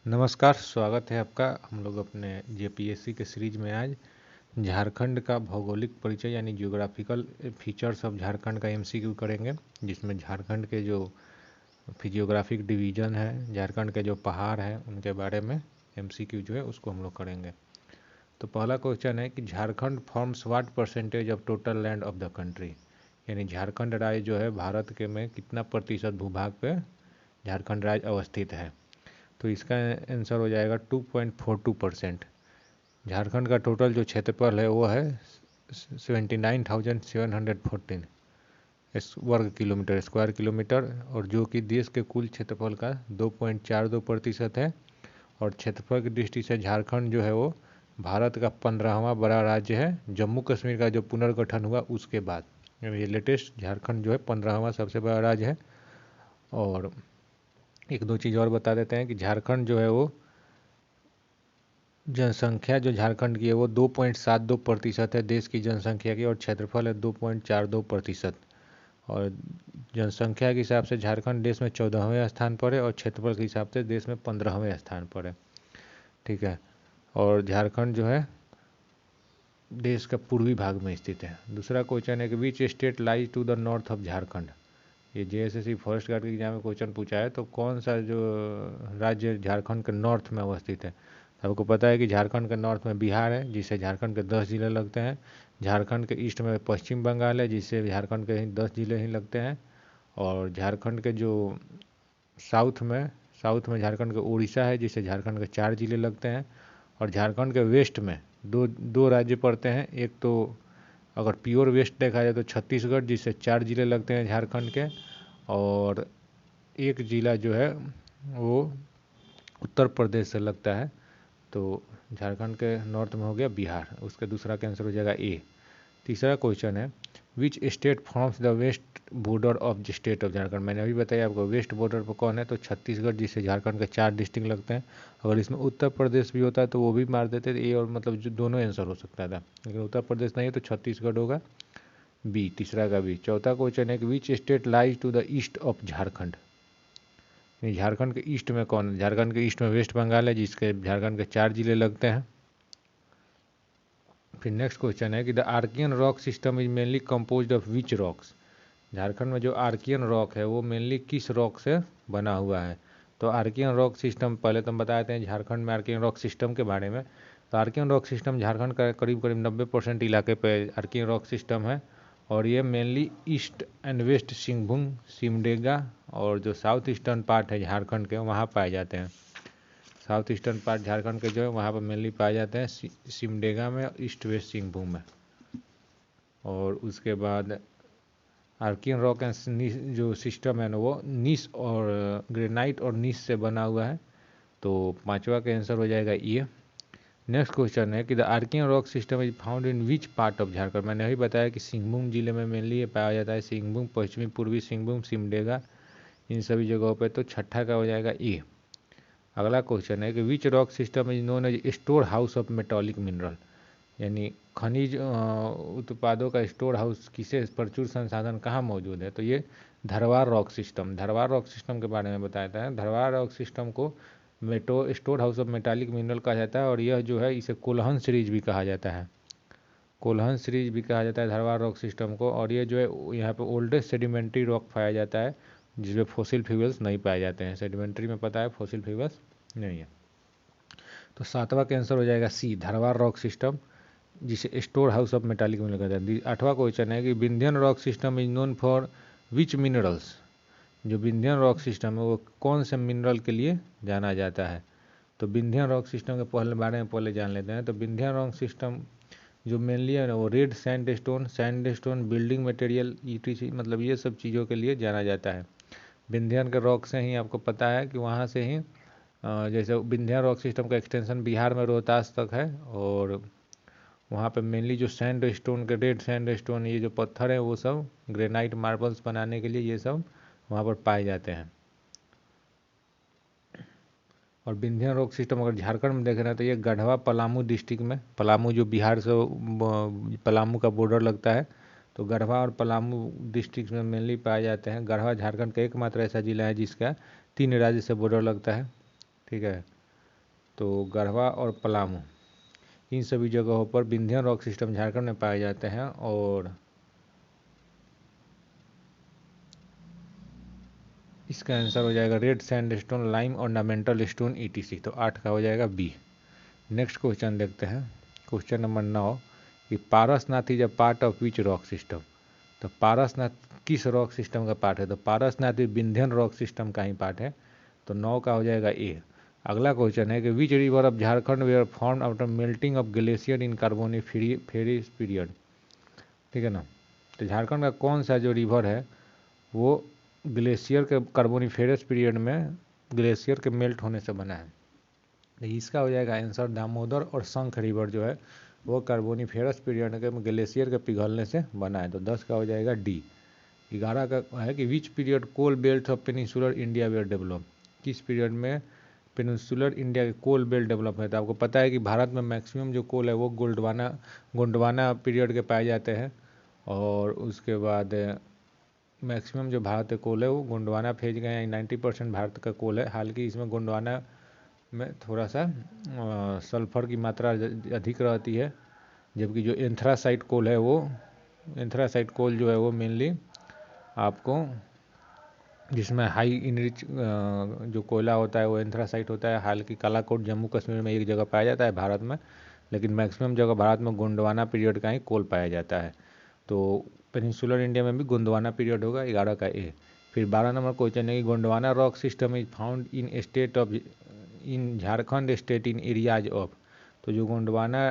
नमस्कार, स्वागत है आपका। हम लोग अपने जेपीएससी के सीरीज में आज झारखंड का भौगोलिक परिचय यानी जियोग्राफिकल फीचर्स ऑफ झारखंड का एमसीक्यू करेंगे, जिसमें झारखंड के जो फिजियोग्राफिक डिवीज़न है, झारखंड के जो पहाड़ हैं, उनके बारे में एमसीक्यू जो है उसको हम लोग करेंगे। तो पहला क्वेश्चन है कि Jharkhand forms what percentage of total land of the country, यानी झारखंड राज्य जो है भारत के में कितना प्रतिशत भूभाग पे झारखंड राज्य अवस्थित है। तो इसका आंसर हो जाएगा 2.42%। झारखंड का टोटल जो क्षेत्रफल है वो है 79,714 वर्ग किलोमीटर, स्क्वायर किलोमीटर, और जो कि देश के कुल क्षेत्रफल का 2.42% है। और क्षेत्रफल की दृष्टि से झारखंड जो है वो भारत का 15वां बड़ा राज्य है, जम्मू कश्मीर का जो पुनर्गठन हुआ उसके बाद। ये लेटेस्ट झारखंड जो है 15वां सबसे बड़ा राज्य है। और एक दो चीज़ और बता देते हैं कि झारखंड जो है वो जनसंख्या जो झारखंड की है वो 2.72% है देश की जनसंख्या की, और क्षेत्रफल है 2.42%। और जनसंख्या के हिसाब से झारखंड देश में 14वें स्थान पर है और क्षेत्रफल के हिसाब से देश में 15वें स्थान पर है। ठीक है। और झारखंड जो है देश का पूर्वी भाग में स्थित है। दूसरा क्वेश्चन है कि which state lies to the north of Jharkhand. ये जेएसएससी फर्स्ट गार्ड के एग्जाम में क्वेश्चन पूछा है, तो कौन सा जो राज्य झारखंड के नॉर्थ में अवस्थित है। आपको पता है कि झारखंड के नॉर्थ में बिहार है, जिससे झारखंड के 10 जिले लगते हैं। झारखंड के ईस्ट में पश्चिम बंगाल है, जिससे झारखंड के 10 जिले ही लगते हैं। और झारखंड के जो साउथ में झारखंड का उड़ीसा है, जिससे झारखंड के 4 जिले लगते हैं। और झारखंड के वेस्ट में दो राज्य पड़ते हैं। एक तो अगर प्योर वेस्ट देखा जाए तो छत्तीसगढ़, जिससे 4 जिले लगते हैं झारखंड के। और एक जिला जो है वो उत्तर प्रदेश से लगता है। तो झारखंड के नॉर्थ में हो गया बिहार, उसका दूसरा का आंसर हो जाएगा ए। तीसरा क्वेश्चन है which state forms the west border of the state of Jharkhand. मैंने अभी बताया आपको वेस्ट बॉर्डर पर कौन है, तो छत्तीसगढ़, जिससे झारखंड के 4 डिस्ट्रिक्ट लगते हैं। अगर इसमें उत्तर प्रदेश भी होता है तो वो भी मार देते थे, ए और मतलब जो दोनों आंसर हो सकता था, लेकिन उत्तर प्रदेश नहीं है तो छत्तीसगढ़ होगा बी, तीसरा का बी। चौथा क्वेश्चन है कि which state lies to the east of Jharkhand. Jharkhand के ईस्ट में कौन है। झारखंड के ईस्ट में वेस्ट बंगाल है, जिसके झारखंड के 4 जिले लगते हैं। फिर नेक्स्ट क्वेश्चन है कि the archaean rock system is mainly composed of which rocks. Jharkhand में जो आर्कियन रॉक है वो मेनली किस रॉक से बना हुआ है। तो आर्कियन रॉक सिस्टम पहले तो हम बताते हैं झारखंड में आर्कियन रॉक सिस्टम के बारे में। तो आर्कियन रॉक सिस्टम झारखंड का करीब 90% इलाके पे आर्कियन रॉक सिस्टम है। और ये mainly east and west Singhbhum, Simdega और जो साउथ ईस्टर्न पार्ट है झारखंड के वहाँ पाए जाते हैं। साउथ ईस्टर्न पार्ट झारखंड के जो है वहाँ पर मेनली पाए जाते हैं सिमडेगा में, ईस्ट वेस्ट सिंहभूम में। और उसके बाद आर्कियन रॉक जो सिस्टम है ना वो नीस और ग्रेनाइट और नीस से बना हुआ है। तो पांचवा का आंसर हो जाएगा ये। नेक्स्ट क्वेश्चन है कि the archaean rock system is found in which part of Jharkhand. मैंने अभी बताया कि सिंहभूम जिले में मेनली ये पाया जाता है। सिंहभूम, पश्चिमी पूर्वी सिंहभूम, सिमडेगा, इन सभी जगहों पे। तो छठा का हो जाएगा ए। अगला क्वेश्चन है कि which rock system is known as storehouse of metallic mineral, यानी खनिज उत्पादों का स्टोर हाउस किसे प्रचुर संसाधन कहाँ मौजूद है। तो ये धरवार रॉक सिस्टम के बारे में बताया है। धरवार रॉक सिस्टम को store house of metallic mineral कहा जाता है। और यह जो है इसे कोल्हन सीरीज भी कहा जाता है। कोल्हन सीरीज भी कहा जाता है धरवार रॉक सिस्टम को। और ये जो है यहाँ पे ओल्डेस्ट सेडिमेंट्री रॉक पाया जाता है, जिसमें फॉसिल फ्यूल्स नहीं पाए जाते हैं। सेडिमेंट्री में पता है, फॉसिल फ्यूल्स नहीं है। तो सातवां का आंसर हो जाएगा सी, धरवार रॉक सिस्टम, जिसे store house of metallic mineral कहते हैं। आठवां क्वेश्चन है कि Vindhyan rock system is known for which minerals. जो विंध्यन रॉक सिस्टम है वो कौन से मिनरल के लिए जाना जाता है। तो विंध्यन रॉक सिस्टम के बारे में पहले जान लेते हैं। तो विंध्यन रॉक सिस्टम जो मेनली है ना वो red sandstone, building material, etc, मतलब ये सब चीज़ों के लिए जाना जाता है। विंध्यन के रॉक से ही आपको पता है कि वहाँ से ही जैसे विंध्यन रॉक सिस्टम का एक्सटेंशन बिहार में रोहतास तक है। और वहाँ पे मेनली जो सैंडस्टोन के रेड सैंडस्टोन, ये जो पत्थर है वो सब ग्रेनाइट मार्बल्स बनाने के लिए ये सब वहाँ पर पाए जाते हैं। और विंध्यन रॉक सिस्टम अगर झारखंड में देख रहे हैं तो ये गढ़वा पलामू डिस्ट्रिक्ट में, पलामू जो बिहार से पलामू का बॉर्डर लगता है, तो गढ़वा और पलामू डिस्ट्रिक्ट में मेनली पाए जाते हैं। गढ़वा झारखंड का एकमात्र ऐसा जिला है जिसका 3 राज्य से बॉर्डर लगता है। ठीक है। तो गढ़वा और पलामू, इन सभी जगहों पर विंध्य रॉक सिस्टम झारखंड में पाए जाते हैं। और इसका आंसर हो जाएगा red sandstone, lime, ornamental stone ETC। तो 8 का हो जाएगा बी। नेक्स्ट क्वेश्चन देखते हैं, क्वेश्चन नंबर 9 कि Parasnath is a part of which rock system. तो पारसनाथ किस रॉक सिस्टम का पार्ट है? तो पारसनाथ भी विंध्यन रॉक सिस्टम का ही पार्ट है। तो 9 का हो जाएगा ए। अगला क्वेश्चन है कि which river of Jharkhand were form after melting of glacier in carboniferous period. ठीक है ना। तो झारखंड का कौन सा जो रिवर है वो ग्लेशियर के कार्बोनिफेरस पीरियड में ग्लेशियर के मेल्ट होने से बना है। इसका हो जाएगा आंसर दामोदर और शंख रिवर जो है वो कार्बोनिफेरस पीरियड के ग्लेशियर के पिघलने से बना है। तो 10 का हो जाएगा डी। 11 का है कि which period coal belt of peninsular India were develop. किस पीरियड में पेनिनसुलर इंडिया के कोल बेल्ट डेवलप हुए थे? आपको पता है कि भारत में मैक्सिमम जो कोल है वो गोंडवाना पीरियड के पाए जाते हैं। और उसके बाद मैक्सिमम जो भारत के कोल है वो गोंडवाना फेज का है। 90% भारत का कोल है। हालांकि इसमें गोंडवाना में थोड़ा सा सल्फर की मात्रा अधिक रहती है, जबकि जो एंथ्रासाइट कोल है वो एंथ्रासाइट कोल जो है वो मेनली आपको जिसमें हाई इनरिच जो कोयला होता है वो एंथ्रासाइट होता है। हालांकि कालाकोट जम्मू कश्मीर में एक जगह पाया जाता है भारत में, लेकिन मैक्सिमम जगह भारत में गोंडवाना पीरियड का ही कोल पाया जाता है। तो पेनिनसुलर इंडिया में भी गोंडवाना पीरियड होगा। 11 का ए। फिर 12 नंबर क्वेश्चन है कि Gondwana rock system is found in Jharkhand state in areas of. तो जो गोंडवाना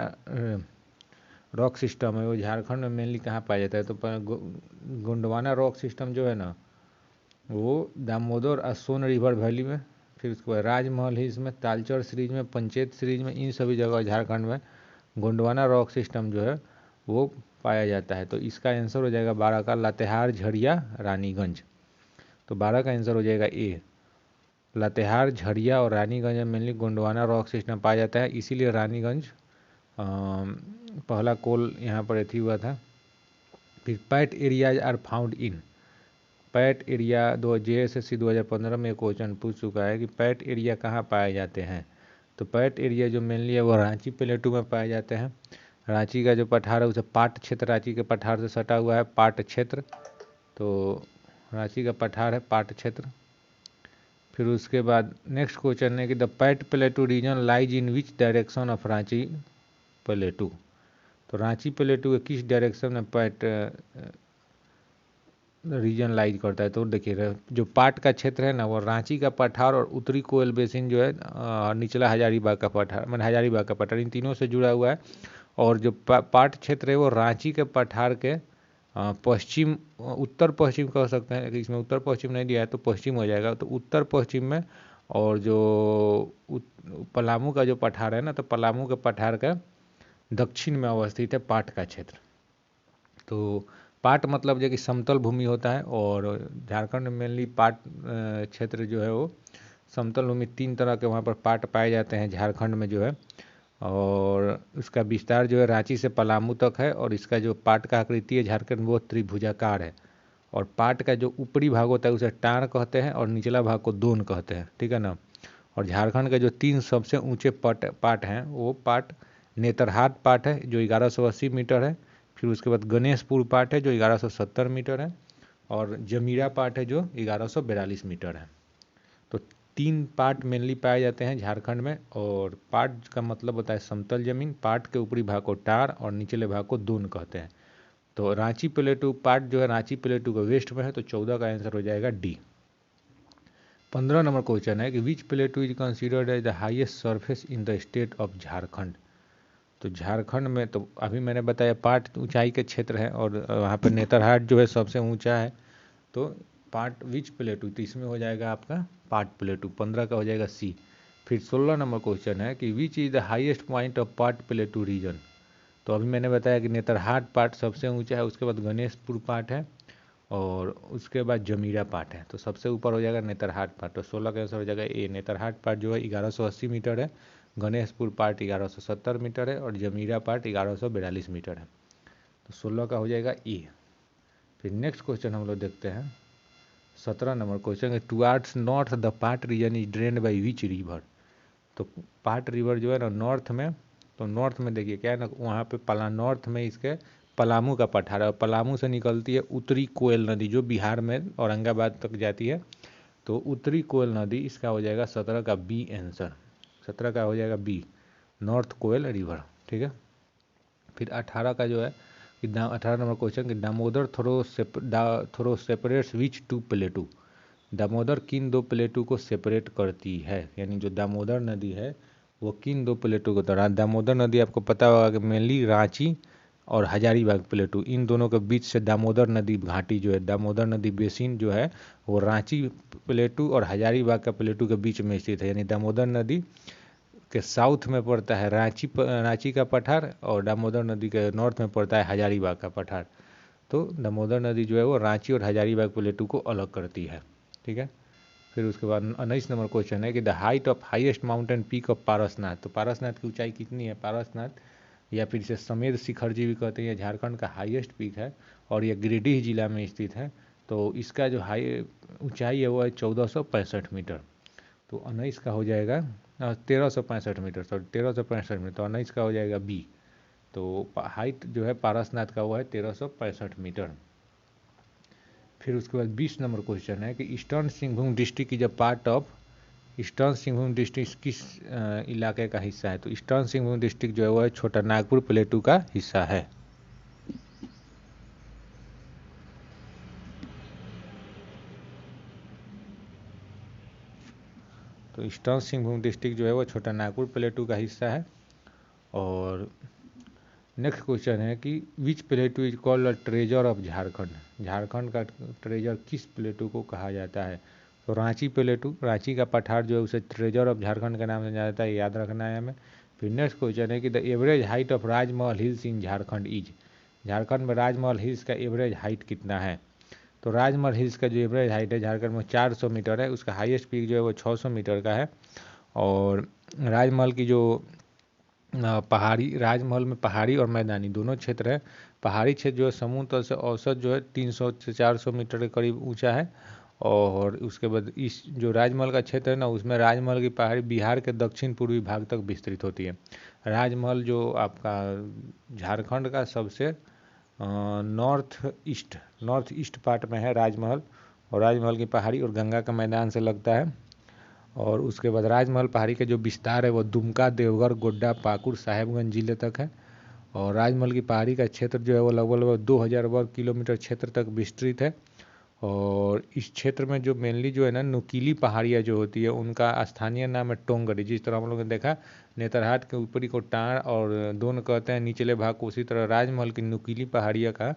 रॉक सिस्टम है वो झारखंड में मेनली कहाँ पाया जाता है? तो गोंडवाना रॉक सिस्टम जो है ना वो दामोदर और सोन रिवर वैली में, फिर उसके बाद राजमहल हिल्स में, तालचर सीरीज में, पंचेत सीरीज में, इन सभी जगह झारखंड में गोंडवाना रॉक सिस्टम जो है वो पाया जाता है। तो इसका आंसर हो जाएगा 12 का लातेहार, झरिया, रानीगंज। तो 12 का आंसर हो जाएगा ए। लातेहार, झरिया और रानीगंज में मेनली गोंडवाना रॉक सिस्टम पाया जाता है, इसीलिए रानीगंज पहला कोल यहाँ पर एथी हुआ था। फिर Pat areas are found in. Pat area JSSC 2015 में क्वेश्चन पूछ चुका है कि पैट एरिया कहाँ पाए जाते हैं। तो पैट एरिया जो मेनली है वो रांची प्लेटू में पाए जाते हैं। रांची का जो पठार है उसे पाट क्षेत्र, रांची के पठार से सटा हुआ है पाट क्षेत्र। तो रांची का पठार है पाट क्षेत्र। फिर उसके बाद नेक्स्ट क्वेश्चन है कि the PAT प्लेटू reason lies in which direction of Ranchi प्लेटू। तो रांची प्लेटू के किस डायरेक्शन में पैट रीजन लाइज करता है? तो देखिए जो पाट का क्षेत्र है ना वो रांची का पठार और उत्तरी कोयल बेसिन जो है निचला हजारीबाग का पठार, मैंने हजारीबाग का पठार, इन तीनों से जुड़ा हुआ है। और जो पाट क्षेत्र है वो रांची के पठार के पश्चिम, उत्तर पश्चिम कह सकते हैं, इसमें उत्तर पश्चिम नहीं दिया है तो पश्चिम हो जाएगा। तो उत्तर पश्चिम में, और जो पलामू का जो पठार है ना तो पलामू के पठार का दक्षिण में अवस्थित है पाट का क्षेत्र। तो पाट मतलब जो कि समतल भूमि होता है, और झारखंड में मेनली पाट क्षेत्र जो है वो समतल भूमि, 3 तरह के वहाँ पर पाट पाए जाते हैं झारखंड में जो है। और उसका विस्तार जो है रांची से पलामू तक है। और इसका जो पाट का आकृति है झारखंड वो त्रिभुजाकार है। और पाट का जो ऊपरी भाग होता है उसे टाण कहते हैं और निचला भाग को दोन कहते हैं। ठीक है ना। और झारखंड के जो 3 सबसे ऊंचे पाट हैं वो पाट नेतरहाट पाट है जो 1180 मीटर है। फिर उसके बाद गणेशपुर पाट है जो 1170 मीटर है। और जमीरा पाट है जो 1142 मीटर है। तो 3 पाट मेनली पाए जाते हैं झारखंड में। और पाट का मतलब होता है समतल जमीन। पाट के ऊपरी भाग को टार और निचले भाग को दून कहते हैं। तो रांची प्लेटू पाट जो है रांची प्लेटू का वेस्ट में है। तो 14 का आंसर हो जाएगा डी। 15 नंबर क्वेश्चन है कि which plateau is considered as the highest surface in the state of Jharkhand. तो झारखंड में तो अभी मैंने बताया पाट ऊंचाई के क्षेत्र है और वहाँ पर नेतरहाट जो है सबसे ऊंचा है। तो पाट विच प्लेटू, तो इसमें हो जाएगा आपका पाट प्लेटू। 15 का हो जाएगा सी। फिर 16 नंबर क्वेश्चन है कि which is the highest point of पाट प्लेटू रीजन। तो अभी मैंने बताया कि नेतरहाट पाट सबसे ऊंचा है, उसके बाद गणेशपुर पाट है और उसके बाद जमीरा पाट है। तो सबसे ऊपर हो जाएगा नेतरहाट पाट। तो 16 का आंसर हो जाएगा ए। नेतरहाट पाट जो है 1180 मीटर है, गणेशपुर पाट 1170 मीटर है और जमीरा पाट 1142 मीटर है। तो 16 का हो जाएगा ए। फिर नेक्स्ट क्वेश्चन हम लोग देखते हैं 17 नंबर क्वेश्चन है towards north the Pat region is drained by which river. तो पाट रिवर जो है ना नॉर्थ में, तो नॉर्थ में देखिए क्या है ना, वहाँ पे नॉर्थ में इसके पलामू का पठार है, और पलामू से निकलती है उत्तरी कोयल नदी जो बिहार में औरंगाबाद तक जाती है। तो उत्तरी कोयल नदी इसका हो जाएगा 17 का बी आंसर, 17 का हो जाएगा बी, नॉर्थ कोयल रिवर। ठीक है, फिर 18 का जो है कि 18 नंबर क्वेश्चन कि Damodar through separates which two plateau, Damodar किन दो प्लेटू को सेपरेट करती है, यानी जो दामोदर नदी है वो किन दो प्लेटू को, तो दामोदर नदी आपको पता होगा कि मेनली रांची और हजारीबाग प्लेटू, इन दोनों के बीच से दामोदर नदी घाटी जो है, दामोदर नदी बेसिन जो है वो रांची प्लेटू और हजारीबाग का प्लेटू के बीच में स्थित है। यानी दामोदर नदी के साउथ में पड़ता है रांची का पठार, और दामोदर नदी के नॉर्थ में पड़ता है हजारीबाग का पठार। तो दामोदर नदी जो है वो रांची और हजारीबाग प्लेटू को अलग करती है। ठीक है, फिर उसके बाद 19 नंबर क्वेश्चन है कि the height of highest mountain peak of Parasnath, तो पारसनाथ की ऊंचाई कितनी है। पारसनाथ या फिर इसे समेध शिखर जी भी कहते हैं, ये झारखंड का हाईएस्ट पीक है और ये गिरिडीह जिला में स्थित है। तो इसका जो हाई ऊंचाई है वो है 1465 मीटर। तो 19 का हो जाएगा 1365 मीटर, सॉरी 1365 मीटर, तो 19 का हो जाएगा बी। तो हाइट जो है पारसनाथ का वो है 1365 मीटर। फिर उसके बाद 20 नंबर क्वेश्चन है कि eastern Singhbhum district is a part of, eastern Singhbhum district किस इलाके का हिस्सा है। तो ईस्टर्न सिंहभूम डिस्ट्रिक्ट जो है वो छोटा नागपुर प्लेटू का हिस्सा है। तो ईस्टर्न सिंहभूम डिस्ट्रिक्ट जो है वो छोटा नागपुर प्लेटू का हिस्सा है। और नेक्स्ट क्वेश्चन है कि which plateau is called a treasure of Jharkhand, Jharkhand का ट्रेजर किस प्लेटू को कहा जाता है। तो रांची प्लेटू, रांची का पठार जो है उसे ट्रेजर ऑफ झारखंड के नाम से जाना जाता है, याद रखना है हमें। फिर नेक्स्ट क्वेश्चन है कि the average height of Rajmahal hills in Jharkhand is, Jharkhand में राजमहल हिल्स का एवरेज हाइट कितना है। तो राजमहल हिल्स का जो एवरेज हाइट है झारखंड में 400 मीटर है, उसका हाईएस्ट पीक जो है वो 600 मीटर का है। और राजमहल की जो पहाड़ी, राजमहल में पहाड़ी और मैदानी दोनों क्षेत्र है। पहाड़ी क्षेत्र जो है समुद्र तल से औसत जो है 300 से 400 मीटर के करीब ऊंचा है। और उसके बाद इस जो राजमहल का क्षेत्र है ना, उसमें राजमहल की पहाड़ी बिहार के दक्षिण पूर्वी भाग तक विस्तृत होती है। राजमहल जो आपका झारखंड का सबसे नॉर्थ ईस्ट पार्ट में है राजमहल, और राजमहल की पहाड़ी और गंगा का मैदान से लगता है। और उसके बाद राजमहल पहाड़ी के जो विस्तार है वो दुमका, देवघर, गोड्डा, पाकुड़, साहेबगंज जिले तक है। और राजमहल की पहाड़ी का क्षेत्र जो है वो लगभग 2000 वर्ग किलोमीटर क्षेत्र तक विस्तृत है। और इस क्षेत्र में जो मेनली जो है ना नुकीली पहाड़ियाँ जो होती है उनका स्थानीय नाम है टोंगरी। जिस तरह हम लोगों ने देखा नेतरहाट के ऊपरी को टाण और दोन कहते हैं निचले भाग को, उसी तरह राजमहल की नुकीली पहाड़ियाँ का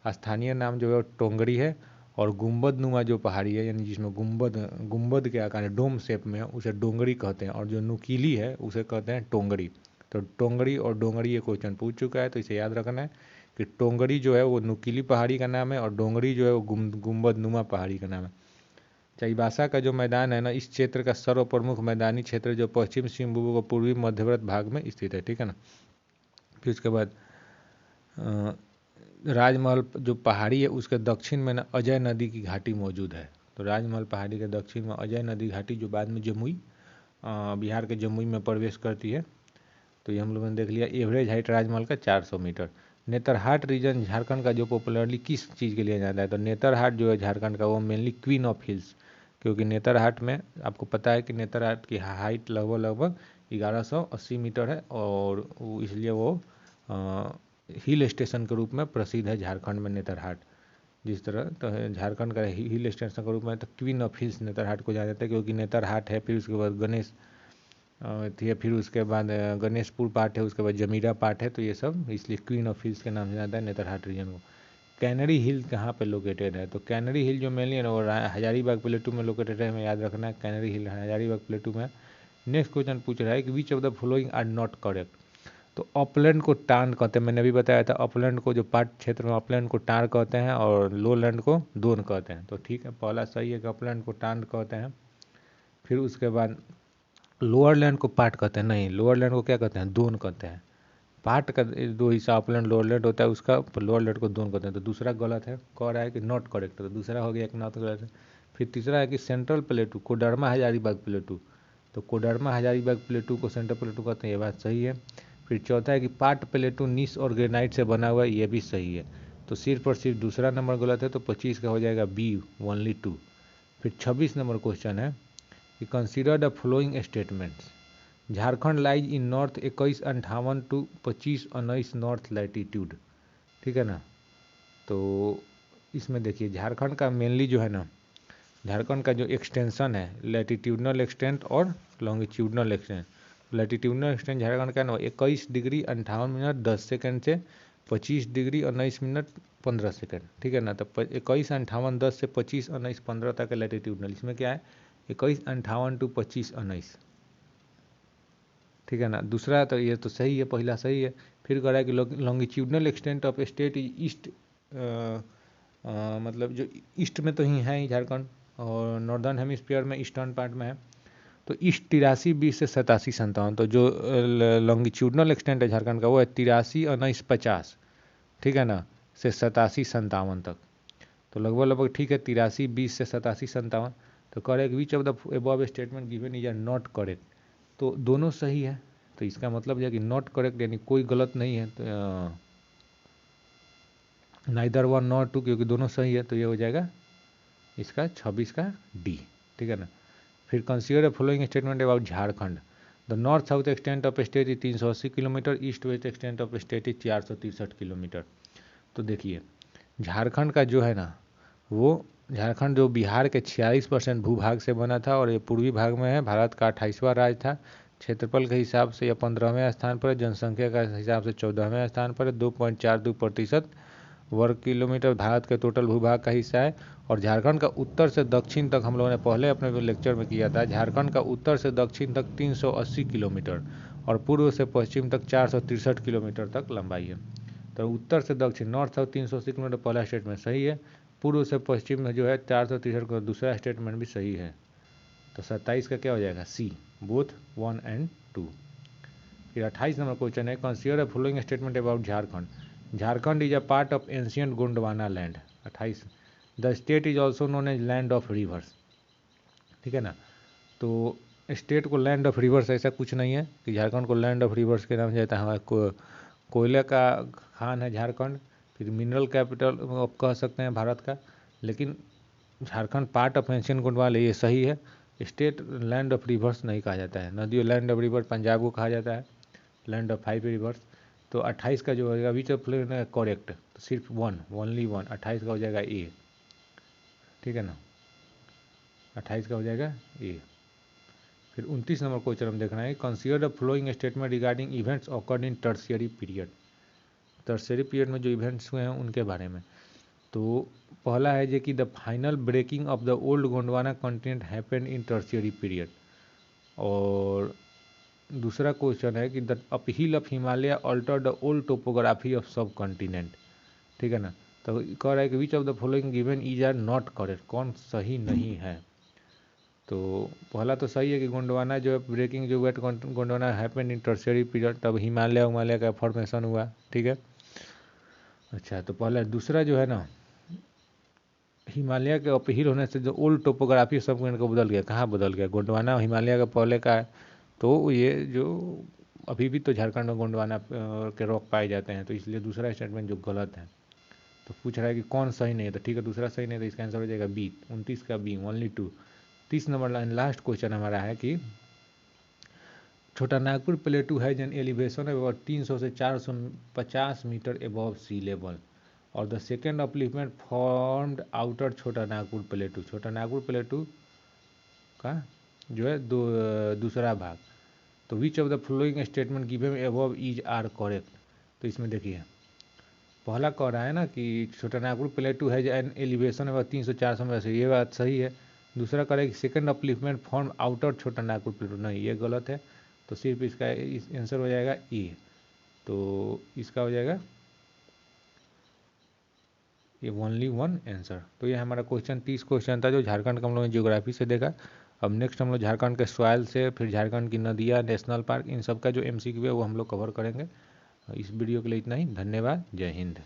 स्थानीय नाम जो है टोंगरी है। और गुंबद नुमा जो पहाड़ी है यानी जिसमें गुंबद के आकार डोम शेप में है उसे डोंगरी कहते हैं, और जो नुकीली है उसे कहते हैं टोंगरी। तो टोंगरी और डोंगरी ये क्वेश्चन पूछ चुका है, तो इसे याद रखना है कि टोंगरी जो है वो नुकीली पहाड़ी का नाम है और डोंगरी जो है वो गुंबद नुमा पहाड़ी का नाम है। चाईबासा का जो मैदान है ना, इस क्षेत्र का सर्व प्रमुख मैदानी क्षेत्र जो पश्चिम सिंहभूम को पूर्वी मध्यवर्त भाग में स्थित है। ठीक है ना, फिर उसके बाद राजमहल जो पहाड़ी है उसके दक्षिण में ना अजय नदी की घाटी मौजूद है। तो राजमहल पहाड़ी के दक्षिण में अजय नदी घाटी जो बाद में जमुई, बिहार के जमुई में प्रवेश करती है। तो ये हम लोगों ने देख लिया। एवरेज हाइट राजमहल का 400 मीटर। नेतरहाट रीजन झारखंड का जो पॉपुलरली किस चीज़ के लिए जाता है। तो नेतरहाट जो है झारखंड का वो मेनली क्वीन ऑफ हिल्स, क्योंकि नेतरहाट में आपको पता है कि नेतरहाट की हाइट लगभग 1180 मीटर है, और इसलिए वो हिल स्टेशन के रूप में प्रसिद्ध है झारखंड में नेतरहाट। जिस तरह तो झारखंड का हिल स्टेशन के रूप में तो क्वीन ऑफ हिल्स नेतरहाट को जाना जाता है, क्योंकि नेतरहाट है, फिर उसके बाद गणेश थी, फिर उसके बाद गणेशपुर पार्ट है, उसके बाद जमीरा पार्ट है। तो ये सब इसलिए क्वीन ऑफ हिल्स के नाम से जाता है नेतरहाट रीजन को। कैनरी हिल कहाँ पे लोकेटेड है। तो कैनरी हिल जो मेनली है ना वो हजारीबाग प्लेटू में लोकेटेड है, हमें याद रखना है कैनरी हिल हजारीबाग प्लेटू में। नेक्स्ट क्वेश्चन पूछ रहा है कि which of the following are not correct. तो अपलैंड को टान कहते हैं, मैंने अभी बताया था अपलैंड को जो पार्ट क्षेत्र में अपलैंड को टार कहते हैं और लो लैंड को दोन कहते हैं। तो ठीक है, पहला सही है कि अपलैंड को टान कहते हैं। फिर उसके बाद लोअर लैंड को पार्ट कहते हैं, नहीं लोअर लैंड को क्या कहते हैं, दोन कहते हैं। पार्ट का दो हिस्सा अपलैंड लोअर लैंड होता है, उसका लोअर लैंड को दोन कहते हैं। तो दूसरा गलत है, कह रहा है कि नॉट करेक्ट, तो दूसरा हो गया कि नॉट गलत है। फिर तीसरा है कि सेंट्रल प्लेटू कोडरमा हजारीबाग प्लेटू, तो कोडरमा हजारीबाग प्लेटू को सेंट्रल प्लेटू कहते हैं, ये बात सही है। फिर चौथा है कि पाट प्लेटू नीस और ग्रेनाइट से बना हुआ है, ये भी सही है। तो सिर्फ और सिर्फ दूसरा नंबर गलत है, तो 25 का हो जाएगा बी ओनली 2। फिर 26 नंबर क्वेश्चन है कि consider the following statements. Jharkhand lies in north 2158 to 2519 north latitude, ठीक है ना। तो इसमें देखिए झारखंड का मेनली जो है ना, झारखंड का जो एक्सटेंशन है लैटिट्यूडनल एक्सटेंट और longitudinal extent. Latitudinal extent Jharkhand का ना 21 डिग्री 58 मिनट 10 सेकंड से 25 डिग्री 19 मिनट 15 सेकंड, ठीक है ना। तो 21 58 10 से 25 19 15 तक है लैटिट्यूडनल। इसमें क्या है 21 58 टू 25 19, ठीक है ना। दूसरा तो ये तो सही है, पहला सही है। फिर कह रहा है कि longitudinal extent of state is east, मतलब जो ईस्ट में तो ही है ही झारखंड, और नॉर्दर्न हेमिस्फीयर में ईस्टर्न पार्ट में है। तो ईस्ट 83 20 से 87 57, तो जो लॉन्गिट्यूडनल एक्सटेंट है झारखंड का वो है 83 19 50, ठीक है ना, से 87 57 तक। तो लगभग ठीक है 83 20 से 87 57। तो correct which of the above statement given is are not correct, तो दोनों सही है। तो इसका मतलब है कि नॉट करेक्ट यानी कोई गलत नहीं है, तो नाइदर 1 नॉर 2, क्योंकि दोनों सही है। तो ये हो जाएगा इसका 26 का डी, ठीक है ना। फिर consider the following statement about Jharkhand. The north south extent of state is 380 kilometre, east west extent of state is 463 kilometre. तो देखिए झारखंड का जो है ना, वो झारखंड जो बिहार के 46% भूभाग से बना था, और ये पूर्वी भाग में है, भारत का 28वां राज्य था। क्षेत्रफल के हिसाब से यह 15वें स्थान पर है, जनसंख्या का हिसाब से 14वें स्थान पर है, 2.42% वर्ग किलोमीटर भारत के टोटल भूभाग का हिस्सा है। और झारखंड का उत्तर से दक्षिण तक हम लोगों ने पहले अपने लेक्चर में किया था, झारखंड का उत्तर से दक्षिण तक 380 किलोमीटर और पूर्व से पश्चिम तक 463 किलोमीटर तक लंबाई है। तो उत्तर से दक्षिण नॉर्थ साउथ 380 किलोमीटर पहला स्टेटमेंट सही है, पूर्व से पश्चिम में जो है 463 का दूसरा स्टेटमेंट भी सही है। तो 27 का क्या हो जाएगा सी, बोथ 1 एंड 2। फिर 28 नंबर क्वेश्चन है consider the following statement about Jharkhand. Jharkhand is a part of ancient Gondwana land. 28 the state is also known as land of rivers, ठीक है ना। तो स्टेट को लैंड ऑफ रिवर्स ऐसा कुछ नहीं है कि झारखंड को लैंड ऑफ रिवर्स के नाम से जाता है। कोयले का खान है झारखंड, फिर मिनरल कैपिटल आप कह सकते हैं भारत का, लेकिन Jharkhand part of ancient Gondwana, ये सही है। स्टेट लैंड ऑफ रिवर्स नहीं कहा जाता है, नदियों लैंड ऑफ रिवर पंजाब को कहा जाता है, लैंड ऑफ 5 रिवर्स। तो 28 का जो होगा विच ऑफ करेक्ट, तो सिर्फ 1 ओनली 1, 28 का हो जाएगा ए, ठीक है ना, 28 का हो जाएगा ए। फिर 29 नंबर क्वेश्चन हम देखना है consider the following statement regarding events occurred in tertiary period. Tertiary period में जो इवेंट्स हुए हैं उनके बारे में। तो पहला है जो कि the final breaking of the old Gondwana continent happened in tertiary period. और दूसरा क्वेश्चन है कि the uphill of Himalaya alter the old topography of subcontinent, ठीक है ना। तो कह रहा है कि which of the following given is are not correct, कौन सही नहीं है। तो पहला तो सही है कि गोंडवाना जो है ब्रेकिंग जो वेट Gondwana happened in tertiary period, तब हिमालय का फॉर्मेशन हुआ, ठीक है। अच्छा तो पहला, दूसरा जो है ना हिमालय के अपहिल होने से जो ओल्ड टोपोग्राफी सब को बदल गया, कहाँ बदल गया, गोंडवाना हिमालय का पहले का है। तो ये जो अभी भी तो झारखंड में गोंडवाना के रॉक पाए जाते हैं, तो इसलिए दूसरा स्टेटमेंट जो गलत है। तो पूछ रहा है कि कौन सही नहीं है, तो ठीक है दूसरा सही नहीं है, तो इसका आंसर हो जाएगा बी, 29 का B only 2। 30 number line last question हमारा है कि छोटा नागपुर प्लेटू है जन एलिवेशन है 300 से 450 मीटर एबव सी लेवल, और the second upliftment formed outer छोटा नागपुर प्लेटू। छोटा नागपुर प्लेटू का जो है दूसरा भाग। तो which of the following statement given above is are correct. तो इसमें देखिए पहला कह रहा है ना कि छोटा नागपुर प्लेटू है एन एलिवेशन है 300-400 में, ये बात सही है। दूसरा कह रहा है कि सेकेंड अपलिफ्टमेंट फॉर्म आउटर छोटा नागपुर प्लेटू, नहीं ये गलत है। तो सिर्फ इसका आंसर हो जाएगा ए, तो इसका हो जाएगा ये ओनली 1 आंसर। तो ये हमारा क्वेश्चन 30 क्वेश्चन था जो झारखंड का हम लोगों ने ज्योग्राफी से देखा। अब नेक्स्ट हम लोग झारखंड के सॉइल से, फिर झारखंड की नदियाँ, नेशनल पार्क, इन सब का जो MCQ है वो हम लोग कवर करेंगे। इस वीडियो के लिए इतना ही, धन्यवाद, जय हिंद।